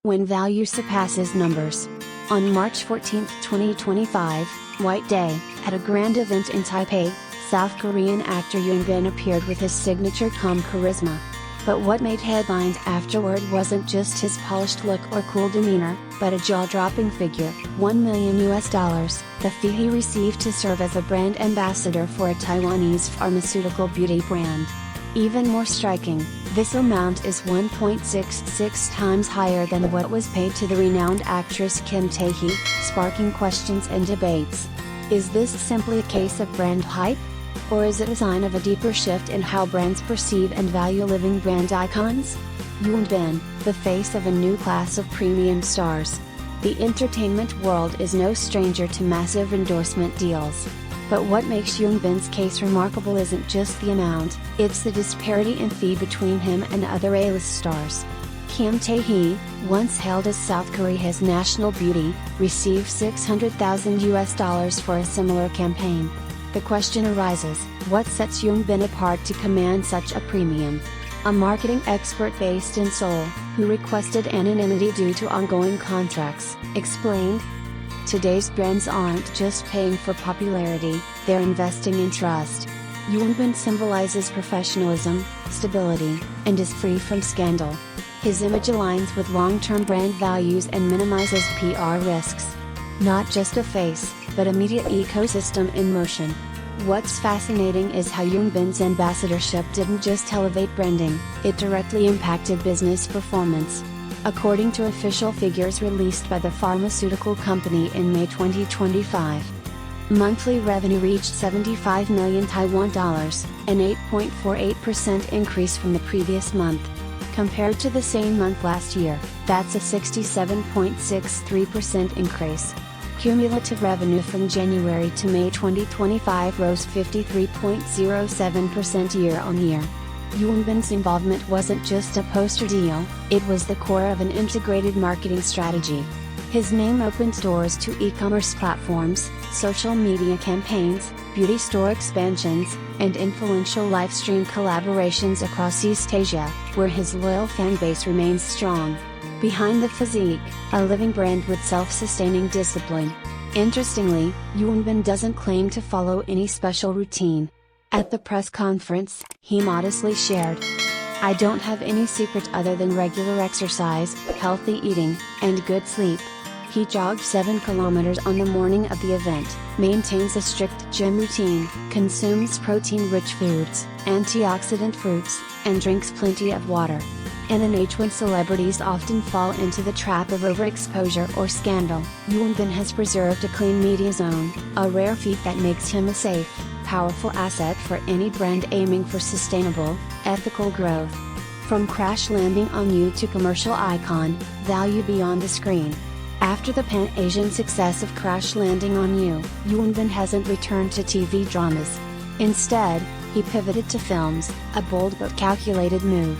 when value surpasses numbers. On March 14, 2025, White Day, at a grand event in Taipei, South Korean actor Hyun Bin appeared with his signature calm charisma. But what made headlines afterward wasn't just his polished look or cool demeanor, but a jaw-dropping figure, $1 million, the fee he received to serve as a brand ambassador for a Taiwanese pharmaceutical beauty brand. Even more striking, this amount is 1.66 times higher than what was paid to the renowned actress Kim Tae Hee, sparking questions and debates. Is this simply a case of brand hype? Or is it a sign of a deeper shift in how brands perceive and value living brand icons? Hyun Bin, the face of a new class of premium stars. The entertainment world is no stranger to massive endorsement deals. But what makes Hyun Bin's case remarkable isn't just the amount, it's the disparity in fee between him and other A-list stars. Kim Tae Hee, once hailed as South Korea's national beauty, received $600,000 for a similar campaign. The question arises, what sets Hyun Bin apart to command such a premium? A marketing expert based in Seoul, who requested anonymity due to ongoing contracts, explained, "Today's brands aren't just paying for popularity, they're investing in trust. Hyun Bin symbolizes professionalism, stability, and is free from scandal. His image aligns with long-term brand values and minimizes PR risks. Not just a face, but a media ecosystem in motion." What's fascinating is how Hyun Bin's ambassadorship didn't just elevate branding, it directly impacted business performance. According to official figures released by the pharmaceutical company in May 2025, monthly revenue reached 75 million Taiwan dollars, an 8.48% increase from the previous month. Compared to the same month last year, that's a 67.63% increase. Cumulative revenue from January to May 2025 rose 53.07% year-on-year. Hyun Bin's involvement wasn't just a poster deal, it was the core of an integrated marketing strategy. His name opened doors to e-commerce platforms, social media campaigns, beauty store expansions, and influential livestream collaborations across East Asia, where his loyal fan base remains strong. Behind the physique, a living brand with self-sustaining discipline. Interestingly, Hyun Bin doesn't claim to follow any special routine. At the press conference, he modestly shared, "I don't have any secret other than regular exercise, healthy eating, and good sleep." He jogged 7 kilometers on the morning of the event, maintains a strict gym routine, consumes protein-rich foods, antioxidant fruits, and drinks plenty of water. In an age when celebrities often fall into the trap of overexposure or scandal, Hyun Bin has preserved a clean media zone, a rare feat that makes him a safe, powerful asset for any brand aiming for sustainable, ethical growth. From crash landing on You to commercial icon, value beyond the screen. After the pan-Asian success of Crash Landing on You, Hyun Bin hasn't returned to TV dramas. Instead, he pivoted to films, a bold but calculated move.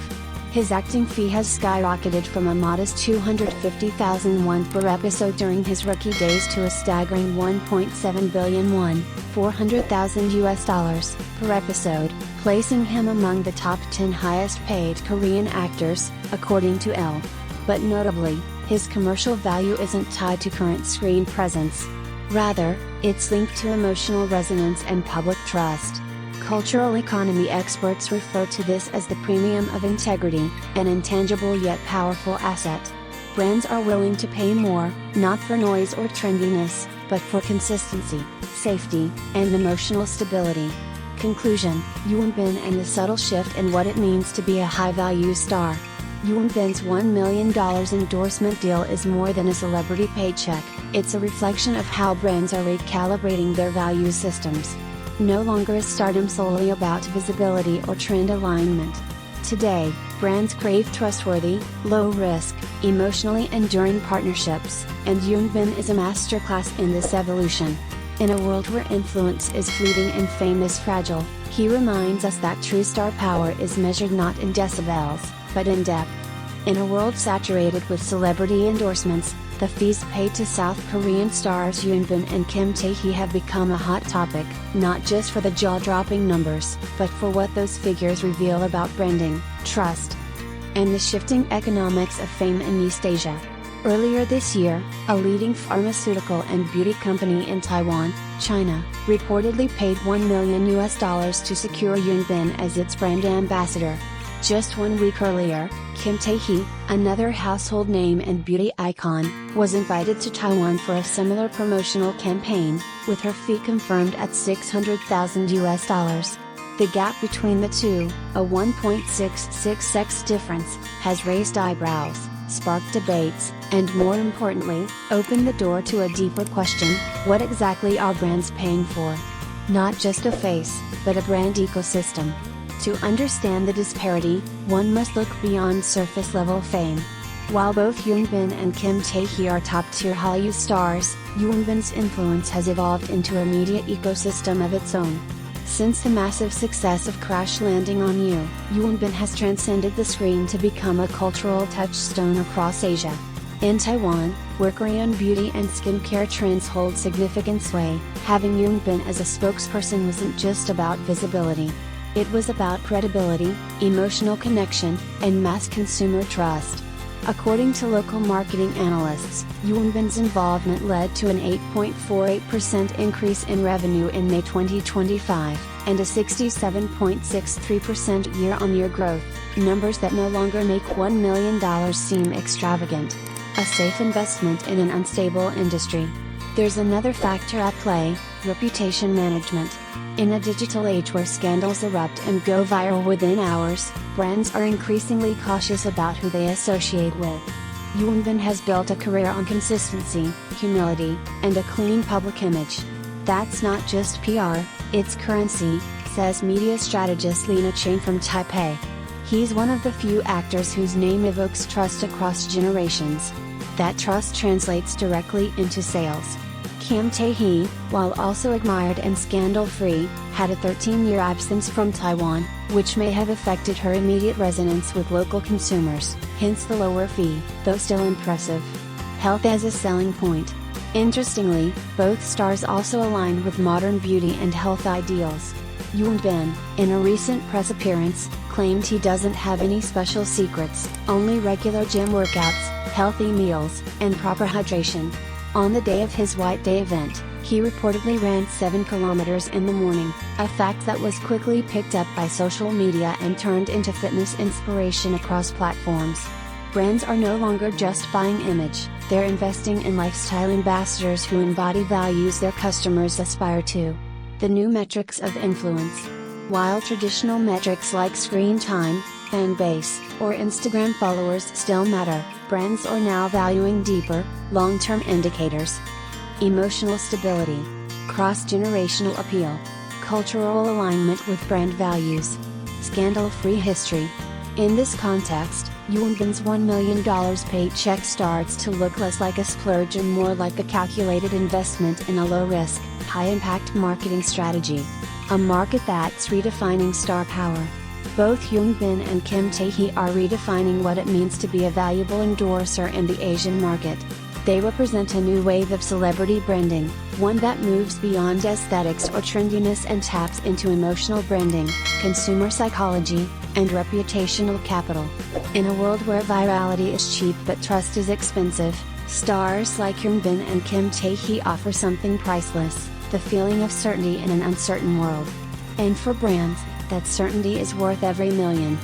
His acting fee has skyrocketed from a modest 250,000 won per episode during his rookie days to a staggering 1.7 billion won, $400,000 per episode, placing him among the top 10 highest paid Korean actors, according to Elle. But notably, his commercial value isn't tied to current screen presence. Rather, it's linked to emotional resonance and public trust. Cultural economy experts refer to this as the premium of integrity, an intangible yet powerful asset. Brands are willing to pay more, not for noise or trendiness, but for consistency, safety, and emotional stability. Conclusion: Hyun Bin and the subtle shift in what it means to be a high-value star. Hyun Bin's $1 million endorsement deal is more than a celebrity paycheck, it's a reflection of how brands are recalibrating their value systems. No longer is stardom solely about visibility or trend alignment. Today, brands crave trustworthy, low-risk, emotionally enduring partnerships, and Hyun Bin is a masterclass in this evolution. In a world where influence is fleeting and fame is fragile, he reminds us that true star power is measured not in decibels, but in depth. In a world saturated with celebrity endorsements, the fees paid to South Korean stars Hyun Bin and Kim Tae Hee have become a hot topic, not just for the jaw-dropping numbers, but for what those figures reveal about branding, trust, and the shifting economics of fame in East Asia. Earlier this year, a leading pharmaceutical and beauty company in Taiwan, China, reportedly paid $1 million to secure Hyun Bin as its brand ambassador. Just 1 week earlier, Kim Tae Hee, another household name and beauty icon, was invited to Taiwan for a similar promotional campaign, with her fee confirmed at $600,000. The gap between the two, a 1.66x difference, has raised eyebrows, sparked debates, and more importantly, opened the door to a deeper question: what exactly are brands paying for? Not just a face, but a brand ecosystem. To understand the disparity, one must look beyond surface-level fame. While both Hyun Bin and Kim Tae Hee are top-tier Hallyu stars, Hyun Bin's influence has evolved into a media ecosystem of its own. Since the massive success of Crash Landing on You, Hyun Bin has transcended the screen to become a cultural touchstone across Asia. In Taiwan, where Korean beauty and skincare trends hold significant sway, having Hyun Bin as a spokesperson wasn't just about visibility. It was about credibility, emotional connection, and mass consumer trust. According to local marketing analysts, Hyun Bin's involvement led to an 8.48% increase in revenue in May 2025, and a 67.63% year-on-year growth, numbers that no longer make $1 million seem extravagant. A safe investment in an unstable industry. There's another factor at play: reputation management. In a digital age where scandals erupt and go viral within hours, brands are increasingly cautious about who they associate with. Hyun Bin has built a career on consistency, humility, and a clean public image. That's not just PR, it's currency, says media strategist Lena Chang from Taipei. He's one of the few actors whose name evokes trust across generations. That trust translates directly into sales. Kim Tae Hee, while also admired and scandal-free, had a 13-year absence from Taiwan, which may have affected her immediate resonance with local consumers, hence the lower fee, though still impressive. Health as a selling point. Interestingly, both stars also align with modern beauty and health ideals. Hyun Bin, in a recent press appearance, claimed he doesn't have any special secrets, only regular gym workouts, healthy meals, and proper hydration. On the day of his White Day event, he reportedly ran 7 kilometers in the morning, a fact that was quickly picked up by social media and turned into fitness inspiration across platforms. Brands are no longer just buying image, they're investing in lifestyle ambassadors who embody values their customers aspire to. The new metrics of influence. While traditional metrics like screen time, fan base, or Instagram followers still matter, brands are now valuing deeper, long-term indicators. Emotional stability. Cross-generational appeal. Cultural alignment with brand values. Scandal-free history. In this context, Hyun Bin's $1 million paycheck starts to look less like a splurge and more like a calculated investment in a low-risk, high-impact marketing strategy. A market that's redefining star power. Both Hyun Bin and Kim Tae Hee are redefining what it means to be a valuable endorser in the Asian market. They represent a new wave of celebrity branding, one that moves beyond aesthetics or trendiness and taps into emotional branding, consumer psychology, and reputational capital. In a world where virality is cheap but trust is expensive, stars like Hyun Bin and Kim Tae Hee offer something priceless: the feeling of certainty in an uncertain world. And for brands, that certainty is worth every million.